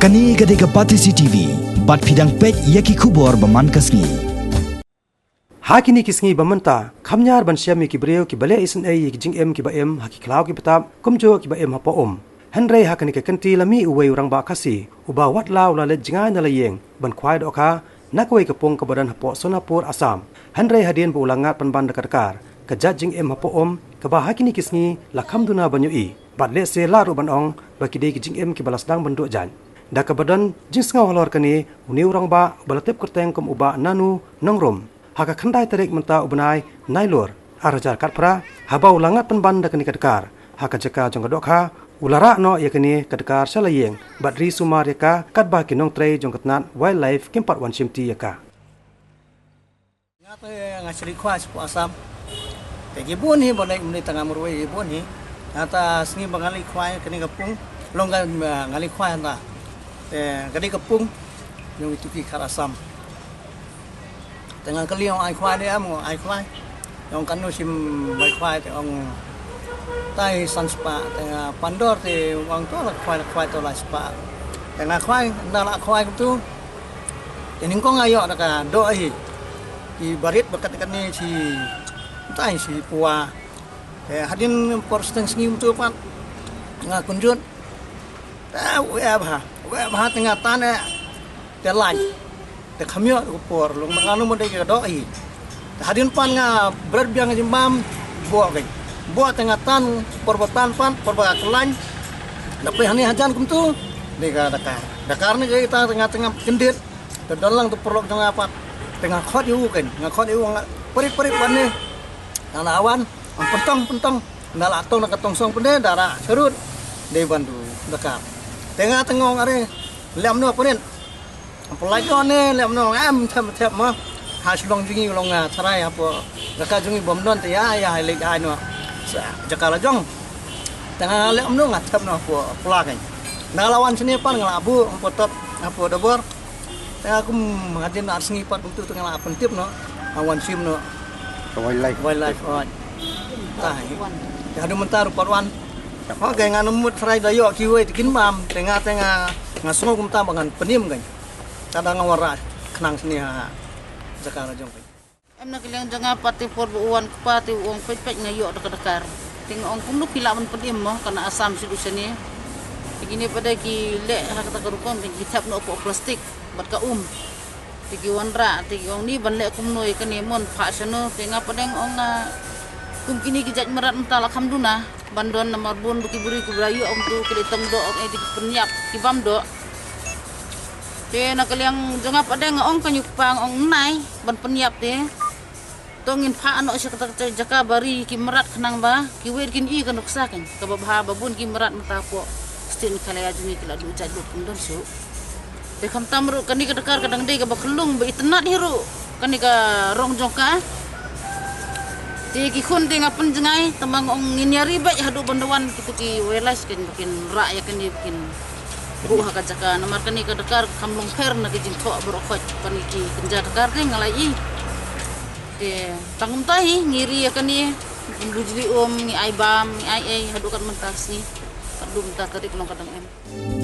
Kani gade ke Pati CCTV, bat pidang pek yaki kubor baman kasngi. Hakini kisngi bamanta, kamnyar ban syami ki breu ki bale isen ay ki jing em ki ba em haki klau ki betap, kumjo ki ba em hapo Henry hakani ke kenti lami uwe urang ba kasi, uba wat lau la le jingai na layeng, ban kwai doka, nakwai ke pong ke badan hapo Sonapur Assam. Henry hadian bu ulangat panban dekar, ke jing em hapo ke ba hakini kisngi la kamduna banyui, bat le se laru ban ong, baki de ki jing em ki balasdang banduk jan. Da kebadan jing sengau halor kani uni urang ba balatip kerteng kum uba nanu nongrom haka khandai tarik menta ubnai nailor arajar katpra haba ulangat penban da kani kadkar haka jeka jong kadokha ulara no yakani kadkar salayeng badri sumar yaka katba kinong trei jong katnat wildlife kempat wan simti yaka ngata ngasri khwas po Asam te gibun hi boleh muni tengah murwe gibun hi ngata sengi bangali khwai kani kapung longga ngali khwai anda gadi kepung yang itu ki Asam tengah kali yang ai khwai dia mo ai khwai yang kanu sim bai khwai te ong tai san spa tengah pandor te wang to la khwai to la spa tengah khwai ndala khwai tu ini kong ayo ka do ai ki barit bakat kan ni si tai si puwa hadin por steng sngim tu pat ngakunjut ta Wah tengah tanah jalan, te kami aku por, long menganu mende ke doi. Hadin pan nga berbiang jembam buat ke, buat tengah tan perbatan pan perbat kelan. Tapi hani hajan kum tu, deka Dakar ni kita tengah kendit, terdalang tu perlu tengah apa, tengah khot iu kan, ngakot iu perik pan ni, nala awan, pentong, nala atong nak katong song pende darah serut, di bandu Dakar. Tengah tengong are lem no punin apalagi one lem no am tham mah haslong jingi long sarai apa raka jingi bom don te ya le ai no jakala jong tengah lem no ngatam no apa pelakan nah lawan sini pan ngalabu potot apa dobor tengah aku mengadin arsengi pat untuk tengah pentip no awan sim no wildlife on tah ya ada mentar parwan Oke, nganumut serai dayo kiwe tikin mam tengah ngasong kum tambangan penim kan. Kadang ngawara kenang sini ha. Zakara jong. Em nak liang jangan pati por buan pati uang pek ngayo dekar. Ting ong kum lu pila men penim mo kana Asam sidu sini. Begini pada ki le hak tak rukon ki tap no plastik bat ka Tigi wanra tigi ong ni ban le kum noi kan mon pha seno tengah padeng ong kum kini ki jaj merat mentala kamduna. Bandon nomor bun buki buri ku brayu om tu kede tong do ok di penyap ki bam do te nak liang jangap ada ngong kanyuk pang ong nai ban penyap te tongin pha ano sia kata jaka bari ki merat kenang ba ki wer kin I kan ruksa kan ka babha babun ki merat mentapo stin kalaya jumi kila du caj du pundon su te kam tamru kani ka dekar kadang de ka bakelung be itnat hiru kani ka rong jongka Tiki kun dengan penjengai temang ong nginyari baik hadu bandawan kitu ki welas kan bikin rak ya kan bikin buah kacaka nomor kan ke dekar kamlong per na kijing tok berokot pan ki kenja dekar ke ngalai tangum tahi ngiri ya kan ni indujli ni aibam ni ai hadu kan mentas ni kadu mentah tarik long kadang em